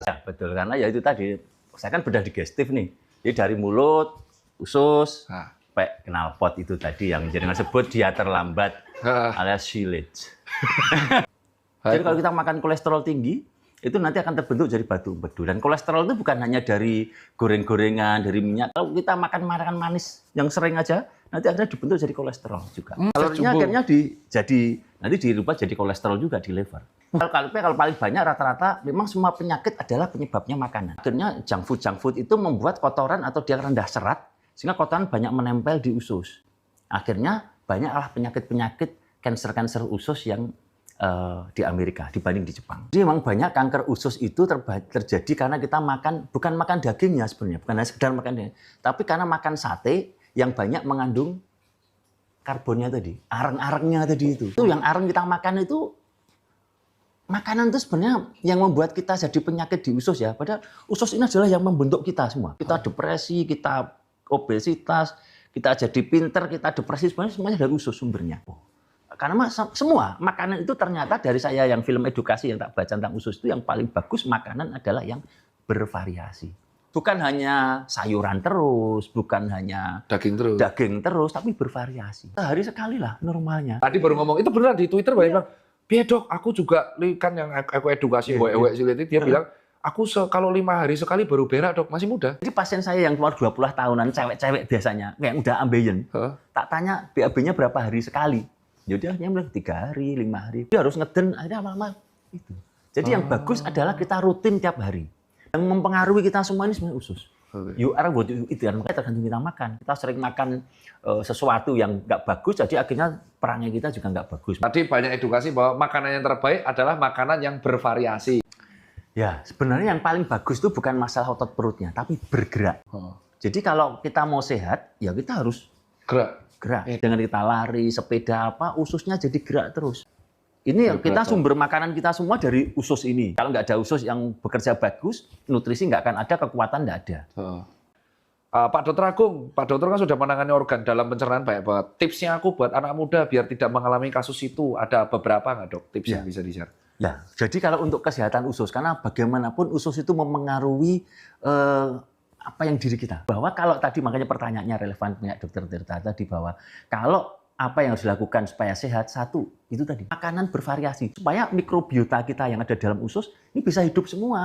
Ya, betul. Karena ya itu tadi, saya kan bedah digestif nih. Jadi dari mulut, usus, sampai knalpot itu tadi yang jenengan sebut dia terlambat alias silage. Jadi kalau kita makan kolesterol tinggi, itu nanti akan terbentuk jadi batu empedu. Dan kolesterol itu bukan hanya dari goreng-gorengan, dari minyak. Kalau kita makan makanan manis yang sering aja, nanti akhirnya dibentuk jadi kolesterol juga. Kalorinya akhirnya nanti dirubah jadi kolesterol juga di liver. Kalau paling banyak rata-rata memang semua penyakit adalah penyebabnya makanan. Akhirnya junk food itu membuat kotoran atau dia rendah serat, sehingga kotoran banyak menempel di usus. Akhirnya banyaklah penyakit-penyakit kanker usus yang di Amerika dibanding di Jepang. Jadi memang banyak kanker usus itu terjadi karena kita bukan makan dagingnya sebenarnya, bukan hanya sekedar makan daging, tapi karena makan sate yang banyak mengandung karbonnya tadi, areng-arengnya tadi itu. Itu yang areng kita makan itu, makanan itu sebenarnya yang membuat kita jadi penyakit di usus ya. Padahal usus ini adalah yang membentuk kita semua. Kita depresi, kita obesitas, kita jadi pinter, kita depresi, semuanya dari usus sumbernya. Karena semua makanan itu ternyata dari saya yang film edukasi yang tak baca tentang usus itu yang paling bagus makanan adalah yang bervariasi. Bukan hanya sayuran terus, bukan hanya daging terus, tapi bervariasi. Sehari sekali lah normalnya. Tadi baru ngomong, itu benar di Twitter banyak bilang, "Piye dok, aku juga kan yang aku edukasi ewek cilik dia bilang, aku kalau 5 hari sekali baru berak dok, masih muda." Jadi pasien saya yang umur 20 tahunan, cewek-cewek biasanya, kayak udah ambeien, tak tanya BAB-nya berapa hari sekali. Jadi dia bilang 3 hari, 5 hari. Dia harus ngeden, akhirnya lama-lama itu. Jadi yang bagus adalah kita rutin tiap hari. Yang mempengaruhi kita semua ini sebenarnya usus. You are what you eat, makanya tergantung kita makan. Kita sering makan sesuatu yang nggak bagus, jadi akhirnya perangnya kita juga nggak bagus. Tadi banyak edukasi bahwa makanan yang terbaik adalah makanan yang bervariasi. Ya, sebenarnya yang paling bagus itu bukan masalah otot perutnya, tapi bergerak. Jadi kalau kita mau sehat, ya kita harus gerak. Dengan kita lari, sepeda ususnya jadi gerak terus. Ini kita sumber makanan kita semua dari usus ini. Kalau nggak ada usus yang bekerja bagus, nutrisi nggak akan ada, kekuatan nggak ada. Pak Dokter Agung, Pak Dokter kan sudah menangani organ dalam pencernaan banyak banget. Tipsnya aku buat anak muda biar tidak mengalami kasus itu, ada beberapa nggak dok? Tips yang bisa di-share? Ya, jadi kalau untuk kesehatan usus, karena bagaimanapun usus itu memengaruhi apa yang diri kita. Bahwa kalau tadi makanya pertanyaannya relevan punya Dokter Tirta tadi bahwa kalau apa yang harus dilakukan supaya sehat, satu itu tadi makanan bervariasi supaya mikrobiota kita yang ada dalam usus ini bisa hidup semua.